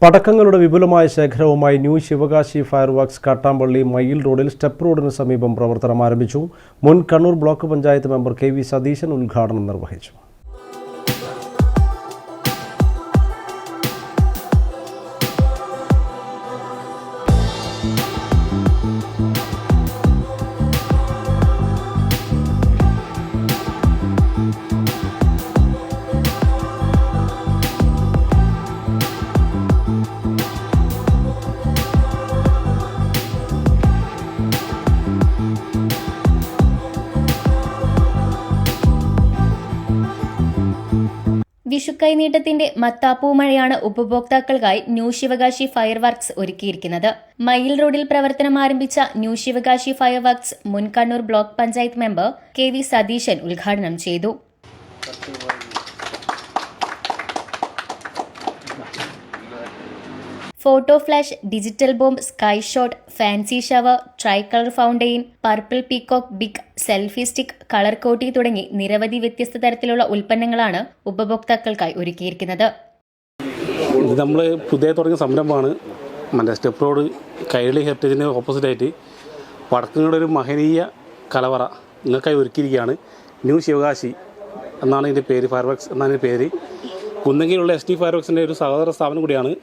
പടക്കങ്ങളുടെ വിപുലമായ ശേഖരവുമായി new Sivakasi fire works Kattampally മയിൽ റോഡിൽ സ്റ്റെപ്പ് റോഡിന് സമീപം പ്രവർത്തനം ആരംഭിച്ചു. മുൻ Kannur block panchayat member KV Satheesan ഉദ്ഘാടനം നിർവഹിച്ചു. വിഷുക്കൈനീട്ടത്തിന്റെ മത്താപ്പൂമഴയാണ് ഉപഭോക്താക്കൾക്കായി ന്യൂ ശിവകാശി ഫയർ വർക്ക്സ് ഒരുക്കിയിരിക്കുന്നത്. മയിൽ റോഡിൽ പ്രവർത്തനം ആരംഭിച്ച ന്യൂ ശിവകാശി ഫയർ വർക്ക്സ് മുൻ Kannur block panchayat member KV Satheesan ഉദ്ഘാടനം ചെയ്തു. Photo flash, digital bomb, sky shot, fancy shower, tri colour fountain, purple peacock big, selfie stick, colour കോട്ടി തുടങ്ങി നിരവധി വ്യത്യസ്ത തരത്തിലുള്ള ഉൽപ്പന്നങ്ങളാണ് ഉപഭോക്താക്കൾക്കായി ഒരുക്കിയിരിക്കുന്നത്. ഇത് നമ്മൾ പുതിയ തുടങ്ങിയ സംരംഭമാണ്. സ്റ്റെപ്പ് റോഡ് കൈരളി ഹെറിറ്റേജിന് ഓപ്പോസിറ്റായിട്ട് പടക്കങ്ങളുടെ ഒരു മഹനീയ കലവറ നിങ്ങൾക്കായി ഒരുക്കിയിരിക്കുകയാണ്. ന്യൂ ശിവകാശി എന്നാണ് ഇതിൻ്റെ പേര്, ഫയർ വർക്ക്സ് എന്നാണ് ഇതിൻ്റെ പേര്. കുന്നംകിലുള്ള ST ഫയർ വർക്ക്സിൻ്റെ ഒരു സഹോദര സ്ഥാപനം കൂടിയാണ്.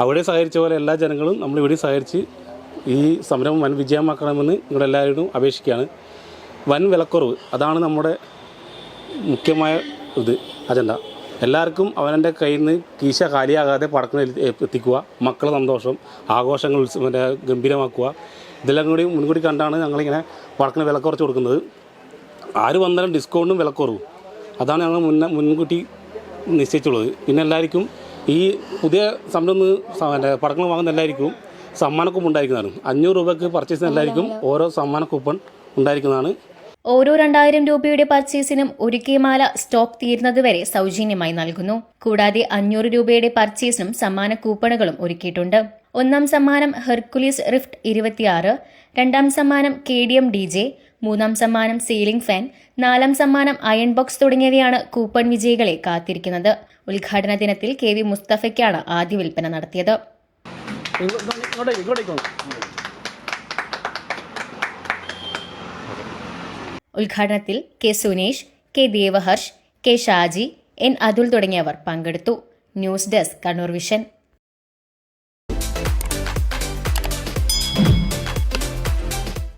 അവിടെ സഹകരിച്ച പോലെ എല്ലാ ജനങ്ങളും നമ്മളിവിടെ സഹകരിച്ച് ഈ സംരംഭം വൻ വിജയമാക്കണമെന്ന് നിങ്ങളെല്ലാവരോടും അപേക്ഷിക്കുകയാണ്. വൻ വിലക്കുറവ്, അതാണ് നമ്മുടെ മുഖ്യമായ അജണ്ട. എല്ലാവർക്കും അവൻ്റെ കയ്യിൽ നിന്ന് കീശ കാലിയാകാതെ പടക്കം എത്തിക്കുക, മക്കളുടെ സന്തോഷം, ആഘോഷങ്ങൾ ഗംഭീരമാക്കുക, ഇതെല്ലാം കൂടി മുൻകൂട്ടി കണ്ടാണ് ഞങ്ങളിങ്ങനെ പടക്കിന് വില കുറച്ച് കൊടുക്കുന്നത്. ആര് വന്നാലും ഡിസ്കൗണ്ടും വിലക്കുറവും, അതാണ് ഞങ്ങൾ മുൻകൂട്ടി നിശ്ചയിച്ചുള്ളത്. പിന്നെ എല്ലാവർക്കും ഈ പുതിയ സംരംഭം പടക്കങ്ങൾ വാങ്ങുന്ന എല്ലാവർക്കും സമ്മാന കൂപ്പൺ ഉണ്ടായിരിക്കുന്നതാണ്. 500 രൂപയ്ക്ക് പർച്ചേസ് ചെയ്യുന്ന എല്ലാവർക്കും ഓരോ സമ്മാന കൂപ്പൺ ഉണ്ടായിരിക്കുന്നതാണ്. ഓരോ 2000 രൂപയുടെ പർച്ചേസിനും ഒരുക്കിയ മാല സ്റ്റോക്ക് തീരുന്നതുവരെ സൗജന്യമായി നൽകുന്നു. കൂടാതെ 500 രൂപയുടെ പർച്ചേസിനും സമ്മാന കൂപ്പണുകളും ഒരുക്കിയിട്ടുണ്ട്. 1ാം സമ്മാനം ഹെർക്കുലീസ് റിഫ്റ്റ് 26, 2ാം സമ്മാനം KDM DJ, 3ാം സമ്മാനം സീലിംഗ് ഫാൻ, 4ാം സമ്മാനം അയൺ ബോക്സ് തുടങ്ങിയവയാണ് കൂപ്പൺ വിജയികളെ കാത്തിരിക്കുന്നത്. ഉദ്ഘാടന ദിനത്തിൽ KV മുസ്തഫയ്ക്കാണ് ആദ്യ വിൽപ്പന നടത്തിയത്. ഉദ്ഘാടനത്തിൽ K Sunesh, K ദേവഹർഷ്, K Shaji, N Atul തുടങ്ങിയവർ പങ്കെടുത്തു. News desk Kannur vision.